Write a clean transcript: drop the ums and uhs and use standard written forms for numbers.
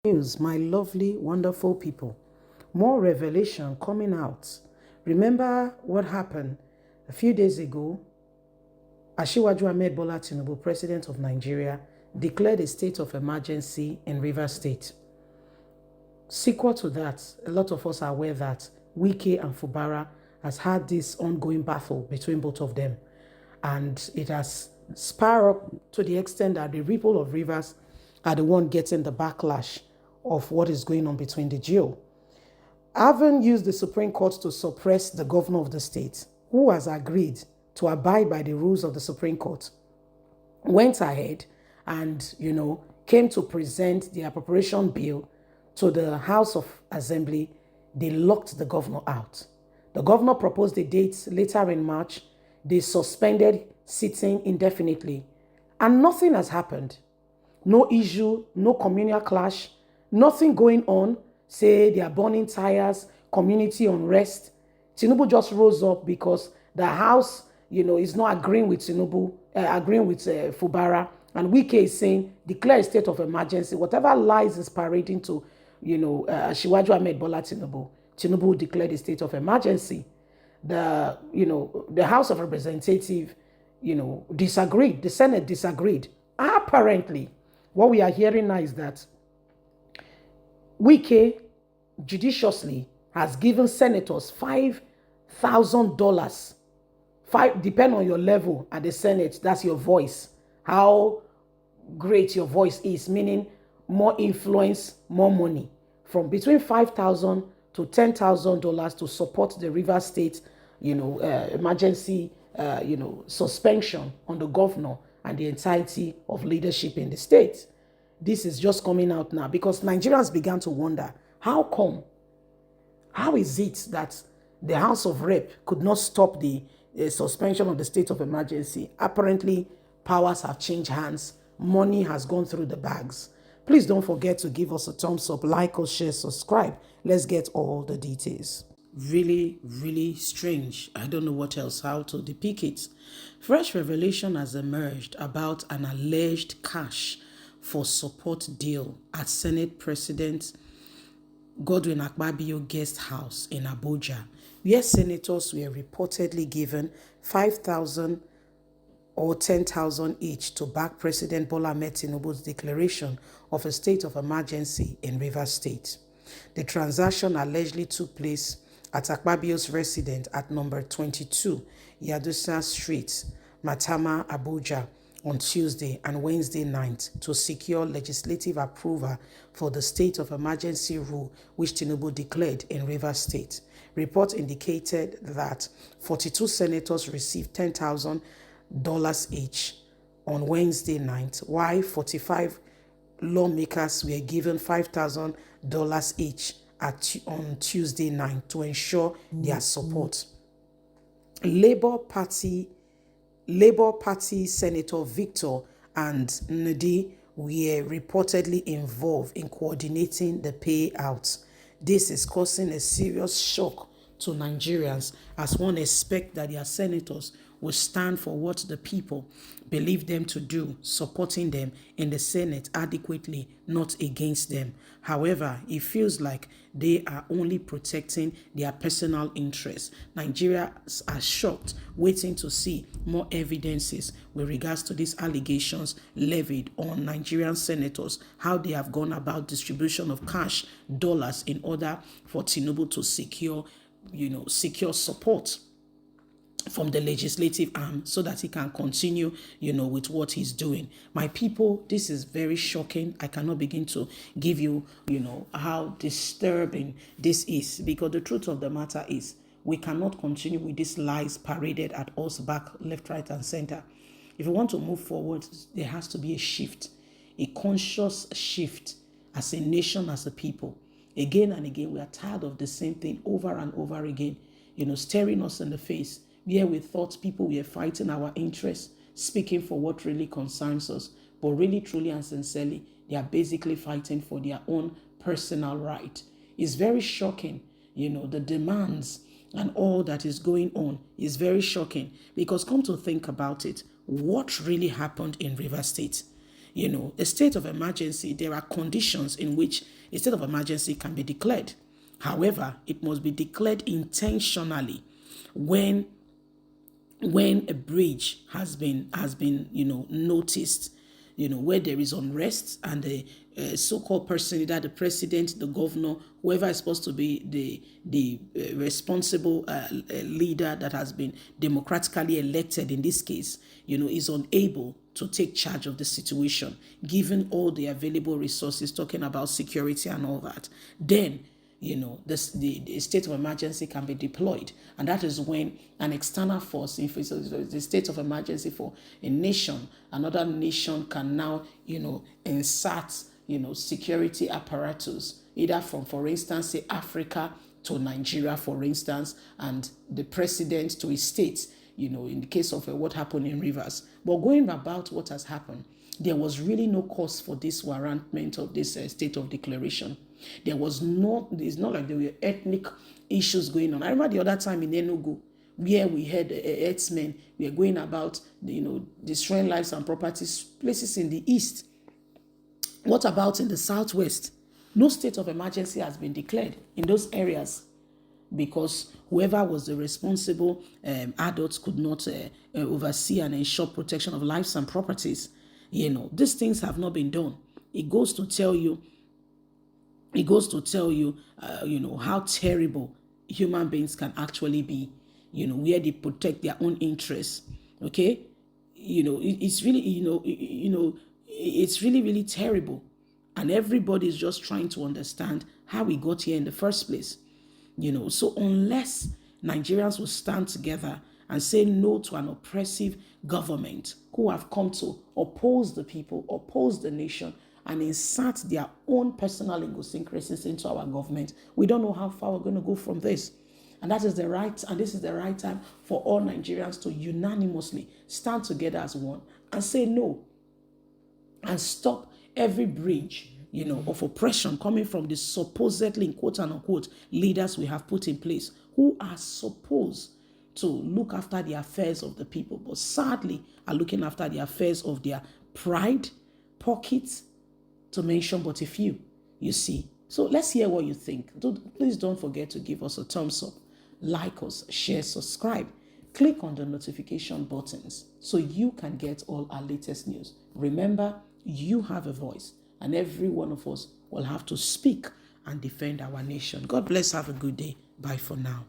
News, my lovely, wonderful people. More revelation coming out. Remember what happened a few days ago? Asiwaju Ahmed Bola Tinubu, President of Nigeria, declared a state of emergency in Rivers State. Sequel to that, a lot of us are aware that Wike and Fubara has had this ongoing battle between both of them. And it has spiraled up to the extent that the people of Rivers are the one getting the backlash of what is going on between the duo. Having used the Supreme Court to suppress the governor of the state, who has agreed to abide by the rules of the Supreme Court, went ahead and, came to present the appropriation bill to the House of Assembly. They locked the governor out. The governor proposed a date later in March. They suspended sitting indefinitely. And nothing has happened. No issue, no communal clash, nothing going on. Say they are burning tires, community unrest. Tinubu just rose up because the House, is not agreeing with Tinubu, agreeing with Fubara. And Wike is saying, declare a state of emergency. Whatever lies is parading to, Shiwaju Ahmed Bola Tinubu. Tinubu declared a state of emergency. The House of Representatives, disagreed. The Senate disagreed. Apparently, what we are hearing now is that Wike judiciously has given senators $5,000. Depend on your level at the Senate, that's your voice. How great your voice is, meaning more influence, more money. From between $5,000 to $10,000 to support the Rivers State, emergency, suspension on the governor and the entirety of leadership in the state. This is just coming out now because Nigerians began to wonder, how come? How is it that the House of Rep could not stop the suspension of the state of emergency? Apparently, powers have changed hands. Money has gone through the bags. Please don't forget to give us a thumbs up, like or share, subscribe. Let's get all the details. Really, really strange. I don't know how to depict it. Fresh revelation has emerged about an alleged cash for support deal at Senate President Godwin Akpabio guest house in Abuja, where senators were reportedly given 5,000 or 10,000 each to back President Bola Ahmed Tinubu's declaration of a state of emergency in Rivers State. The transaction allegedly took place at Akpabio's residence at number 22, Yadusa Street, Matama, Abuja, on Tuesday and Wednesday night to secure legislative approval for the state of emergency rule which Tinubu declared in Rivers State. Reports indicated that 42 senators received $10,000 each on Wednesday night, while 45 lawmakers were given $5,000 each on Tuesday night to ensure their support. Labour Party Senator Victor and Ndidi were reportedly involved in coordinating the payouts. This is causing a serious shock to Nigerians, as one expects that their senators will stand for what the people believe them to do, supporting them in the Senate adequately, not against them. However, it feels like they are only protecting their personal interests. Nigerians are shocked, waiting to see more evidences with regards to these allegations levied on Nigerian senators, how they have gone about distribution of cash, dollars, in order for Tinubu to secure support from the legislative arm so that he can continue, with what he's doing. My people, this is very shocking. I cannot begin to give you, how disturbing this is, because the truth of the matter is we cannot continue with these lies paraded at us back, left, right, and center. If we want to move forward, there has to be a shift, a conscious shift as a nation, as a people. Again and again, we are tired of the same thing over and over again, staring us in the face, where we thought people were fighting our interests, speaking for what really concerns us. But really, truly, and sincerely, they are basically fighting for their own personal right. It's very shocking, the demands and all that is going on is very shocking, because come to think about it, what really happened in Rivers State? A state of emergency, there are conditions in which a state of emergency can be declared. However, it must be declared intentionally when a breach has been noticed, where there is unrest and the so-called person, either the president, the governor, whoever is supposed to be the responsible leader that has been democratically elected in this case, is unable to take charge of the situation, given all the available resources, talking about security and all that. Then the state of emergency can be deployed. And that is when an external force, if it's the state of emergency for a nation, another nation can now, insert, security apparatus, either from, for instance, say Africa to Nigeria, for instance, and the president to his state, in the case of what happened in Rivers. But going about what has happened, there was really no cause for this warrantment of this state of declaration. It's not like there were ethnic issues going on. I remember the other time in Enugu, where we had herdsmen, we were going about, destroying lives and properties, places in the east. What about in the southwest? No state of emergency has been declared in those areas because whoever was the responsible adults could not oversee and ensure protection of lives and properties. These things have not been done. It goes to tell you, how terrible human beings can actually be, where they protect their own interests. Okay? It's really, it's really, really terrible. And everybody is just trying to understand how we got here in the first place. So unless Nigerians will stand together and say no to an oppressive government who have come to oppose the people, oppose the nation, and insert their own personal idiosyncrasies into our government, we don't know how far we're going to go from this. And this is the right time for all Nigerians to unanimously stand together as one and say no and stop every breach, of oppression coming from the supposedly, quote unquote, leaders we have put in place who are supposed to look after the affairs of the people, but sadly are looking after the affairs of their pride, pockets, to mention but a few, you see. So let's hear what you think. Please don't forget to give us a thumbs up, like us, share, subscribe. Click on the notification buttons so you can get all our latest news. Remember, you have a voice, and every one of us will have to speak and defend our nation. God bless. Have a good day. Bye for now.